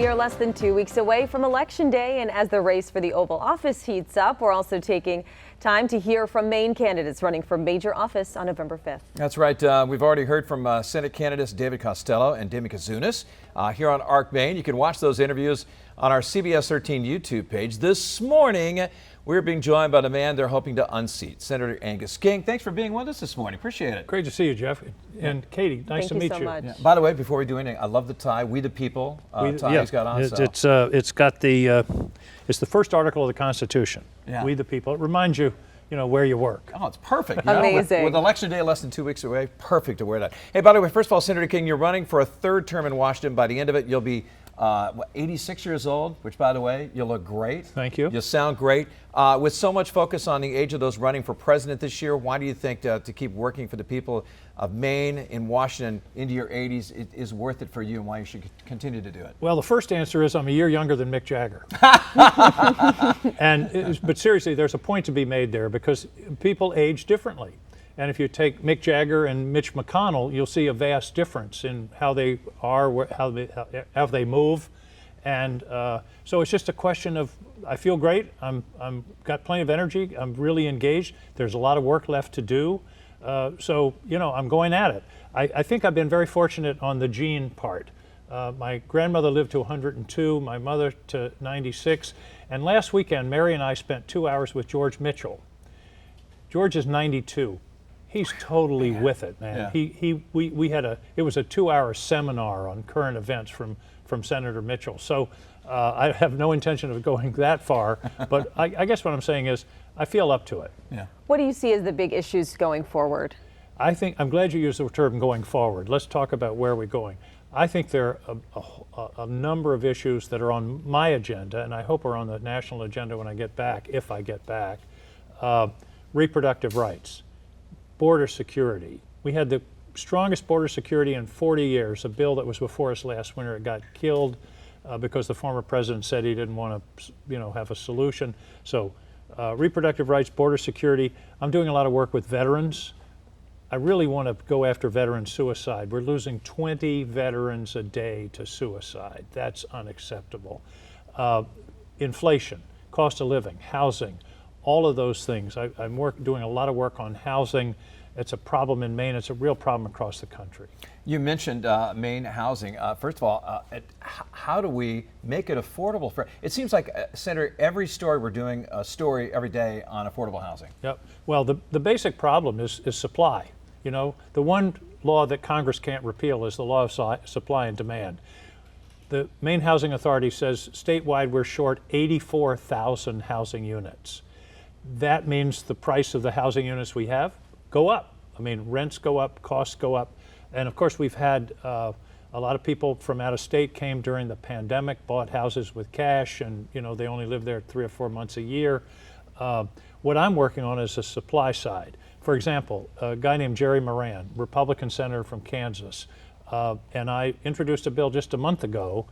We are less than 2 weeks away from Election Day, and as the race for the Oval Office heats up, we're also taking time to hear from Maine candidates running for major office on November 5th. That's right. We've already heard from Senate candidates David Costello and Demi Kouzounas here on ARC Maine. You can watch those interviews on our CBS 13 YouTube page. This morning, we're being joined by the man they're hoping to unseat, Senator Angus King. Thanks for being with us this morning. Appreciate it. Great to see you, Jeff. And Katie, nice to meet you. Thank you so much. By the way, before we do anything, I love the tie. We the people tie he's got on. It's got the it's the first article of the Constitution. Yeah. We the people. It reminds you, where you work. Oh, it's perfect. Amazing. With Election Day less than 2 weeks away, perfect to wear that. Hey, by the way, first of all, Senator King, you're running for a third term in Washington. By the end of it, you'll be 86 years old, which, by the way, you'll look great. Thank you. You'll sound great. With so much focus on the age of those running for president this year, why do you think to keep working for the people of Maine in Washington into your 80s is worth it for you, and why you should continue to do it? Well, the first answer is I'm a year younger than Mick Jagger. But seriously, there's a point to be made there because people age differently. And if you take Mick Jagger and Mitch McConnell, you'll see a vast difference in how they are, how they move. And so it's just a question of, I feel great. I'm got plenty of energy. I'm really engaged. There's a lot of work left to do. So, I'm going at it. I think I've been very fortunate on the gene part. My grandmother lived to 102, my mother to 96. And last weekend, Mary and I spent 2 hours with George Mitchell. George is 92. He's totally with it, man. Yeah. We had it was a 2-hour seminar on current events from Senator Mitchell. So I have no intention of going that far, but I guess what I'm saying is I feel up to it. Yeah. What do you see as the big issues going forward? I'm glad you used the term going forward. Let's talk about where we're going. I think there are a number of issues that are on my agenda, and I hope are on the national agenda when I get back, if I get back. Reproductive rights. Border security. We had the strongest border security in 40 years. A bill that was before us last winter, it got killed because the former president said he didn't want to, have a solution. So, reproductive rights, border security. I'm doing a lot of work with veterans. I really want to go after veteran suicide. We're losing 20 veterans a day to suicide. That's unacceptable. Inflation, cost of living, housing. All of those things. I'm doing a lot of work on housing. It's a problem in Maine. It's a real problem across the country. You mentioned Maine housing. First of all, how do we make it affordable for? It seems like, Senator, every story we're doing a story every day on affordable housing. Yep. Well, the basic problem is supply. The one law that Congress can't repeal is the law of supply and demand. The Maine Housing Authority says statewide we're short 84,000 housing units. That means the price of the housing units we have go up. I mean, rents go up, costs go up. And of course, we've had a lot of people from out of state came during the pandemic, bought houses with cash, and they only live there 3 or 4 months a year. What I'm working on is the supply side. For example, a guy named Jerry Moran, Republican senator from Kansas, and I introduced a bill just a month ago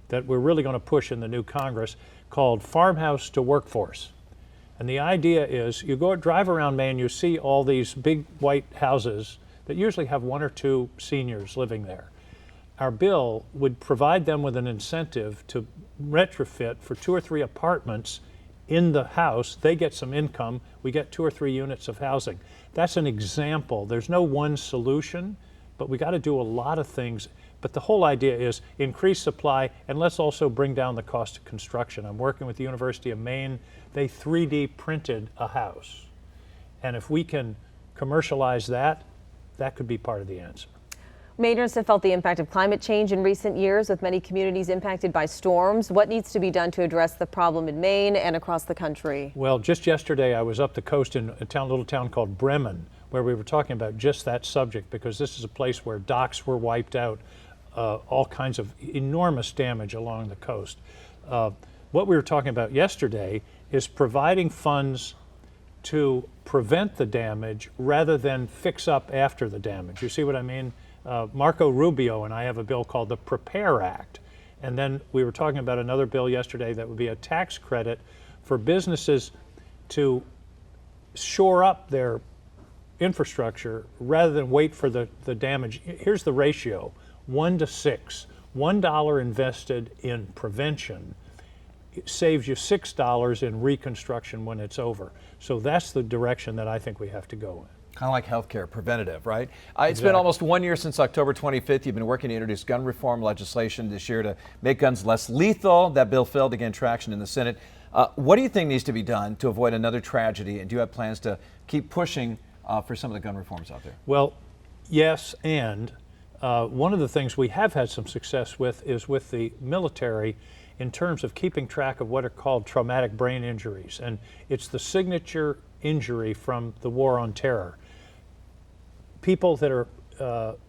that we're really going to push in the new Congress called Farmhouse to Workforce. And the idea is you drive around Maine, you see all these big white houses that usually have 1 or 2 seniors living there. Our bill would provide them with an incentive to retrofit for 2 or 3 apartments in the house. They get some income. We get 2 or 3 units of housing. That's an example. There's no one solution, but we got to do a lot of things. But the whole idea is increase supply, and let's also bring down the cost of construction. I'm working with the University of Maine. They 3D printed a house. And if we can commercialize that, that could be part of the answer. Mainers have felt the impact of climate change in recent years, with many communities impacted by storms. What needs to be done to address the problem in Maine and across the country? Well, just yesterday I was up the coast in a little town called Bremen, where we were talking about just that subject, because this is a place where docks were wiped out, all kinds of enormous damage along the coast. What we were talking about yesterday is providing funds to prevent the damage rather than fix up after the damage. You see what I mean? Marco Rubio and I have a bill called the Prepare Act. And then we were talking about another bill yesterday that would be a tax credit for businesses to shore up their infrastructure rather than wait for the damage. Here's the ratio, 1 to 6. $1 invested in prevention saves you $6 in reconstruction when it's over. So that's the direction that I think we have to go in. Kind of like healthcare, preventative, right? It's been Exactly. almost 1 year since October 25th. You've been working to introduce gun reform legislation this year to make guns less lethal. That bill failed to gain traction in the Senate. What do you think needs to be done to avoid another tragedy? And do you have plans to keep pushing for some of the gun reforms out there? Well, yes, and one of the things we have had some success with is with the military in terms of keeping track of what are called traumatic brain injuries. And it's the signature injury from the war on terror. People that are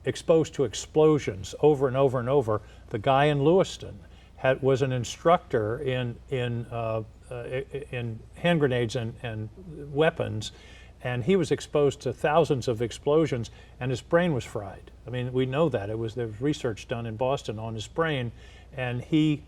exposed to explosions over and over and over. The guy in Lewiston was an instructor in hand grenades and weapons, and he was exposed to thousands of explosions, and his brain was fried. I mean, we know that. There was research done in Boston on his brain, and he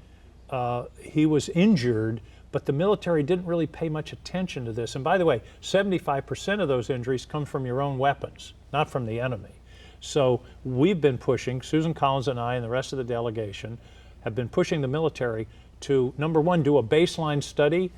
was injured, but the military didn't really pay much attention to this. And by the way, 75% of those injuries come from your own weapons, not from the enemy. So we've been pushing, Susan Collins and I and the rest of the delegation have been pushing the military to, number one, do a baseline study.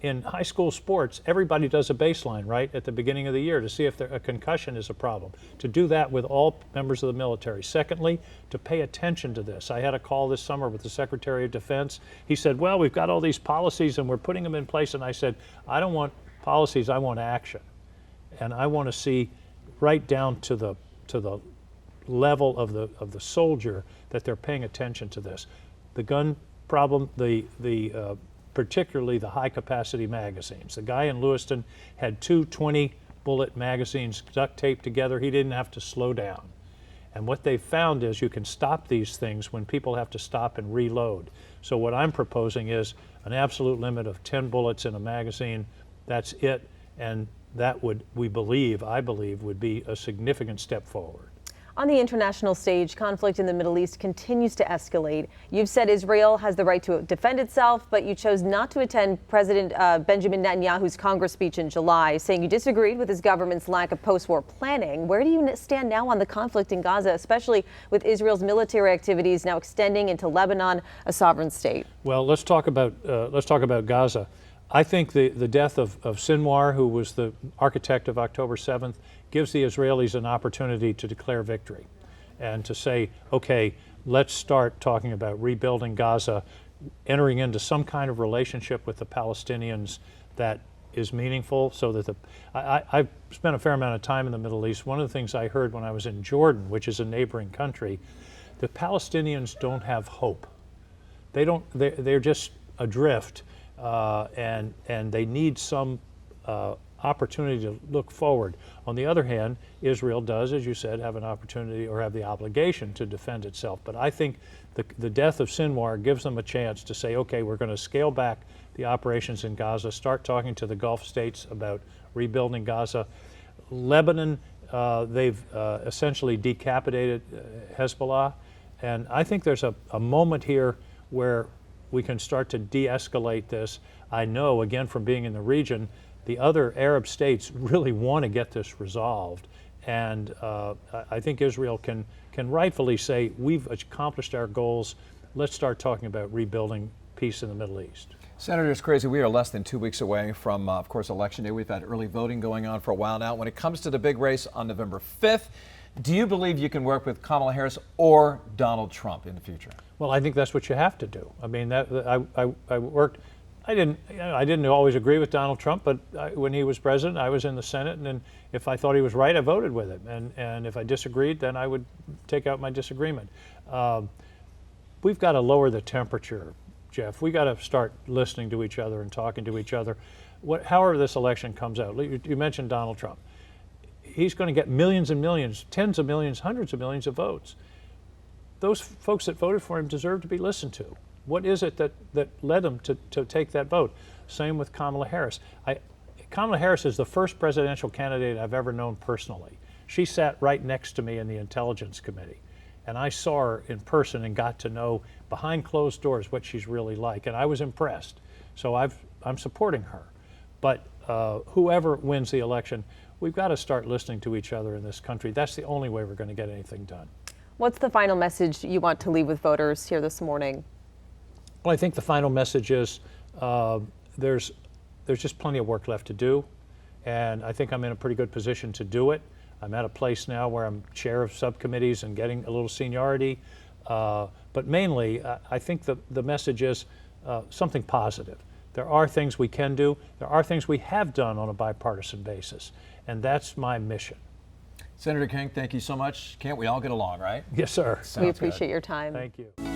In high school sports, everybody does a baseline, right, at the beginning of the year to see if a concussion is a problem. To do that with all members of the military. Secondly, to pay attention to this. I had a call this summer with the Secretary of Defense. He said, well, we've got all these policies and we're putting them in place. And I said, I don't want policies, I want action. And I want to see right down to the level of the soldier that they're paying attention to this. The gun problem, particularly the high-capacity magazines. The guy in Lewiston had two 20-bullet magazines duct taped together. He didn't have to slow down. And what they found is you can stop these things when people have to stop and reload. So what I'm proposing is an absolute limit of 10 bullets in a magazine. That's it. And that would, I believe, would be a significant step forward. On the international stage, conflict in the Middle East continues to escalate. You've said Israel has the right to defend itself, but you chose not to attend President Benjamin Netanyahu's Congress speech in July, saying you disagreed with his government's lack of post-war planning. Where do you stand now on the conflict in Gaza, especially with Israel's military activities now extending into Lebanon, a sovereign state? Well, let's talk about Gaza. I think the death of Sinwar, who was the architect of October 7th, gives the Israelis an opportunity to declare victory and to say, okay, let's start talking about rebuilding Gaza, entering into some kind of relationship with the Palestinians that is meaningful so that I've spent a fair amount of time in the Middle East. One of the things I heard when I was in Jordan, which is a neighboring country, the Palestinians don't have hope. They're just adrift, and they need some opportunity to look forward. On the other hand, Israel does, as you said, have an opportunity or have the obligation to defend itself. But I think the death of Sinwar gives them a chance to say, okay, we're going to scale back the operations in Gaza, start talking to the Gulf states about rebuilding Gaza. Lebanon, they've essentially decapitated Hezbollah. And I think there's a moment here where we can start to de-escalate this. I know, again, from being in the region, the other Arab states really want to get this resolved. And I think Israel can rightfully say, we've accomplished our goals. Let's start talking about rebuilding peace in the Middle East. Senator, it's crazy. We are less than 2 weeks away from, of course, Election Day. We've had early voting going on for a while now. When it comes to the big race on November 5th, do you believe you can work with Kamala Harris or Donald Trump in the future? Well, I think that's what you have to do. I mean, I worked. I didn't always agree with Donald Trump, but when he was president, I was in the Senate, and if I thought he was right, I voted with him. And if I disagreed, then I would take out my disagreement. We've got to lower the temperature, Jeff. We got to start listening to each other and talking to each other. However this election comes out, you mentioned Donald Trump. He's going to get millions and millions, tens of millions, hundreds of millions of votes. Those folks that voted for him deserve to be listened to. What is it that led them to take that vote? Same with Kamala Harris. Kamala Harris is the first presidential candidate I've ever known personally. She sat right next to me in the Intelligence Committee, and I saw her in person and got to know behind closed doors what she's really like, and I was impressed. So I'm supporting her. But whoever wins the election, we've got to start listening to each other in this country. That's the only way we're going to get anything done. What's the final message you want to leave with voters here this morning? Well, I think the final message is there's just plenty of work left to do, and I think I'm in a pretty good position to do it. I'm at a place now where I'm chair of subcommittees and getting a little seniority, but mainly I think the message is something positive. There are things we can do. There are things we have done on a bipartisan basis, and that's my mission. Senator King, thank you so much. Can't we all get along, right? Yes, sir. We appreciate your time. Thank you.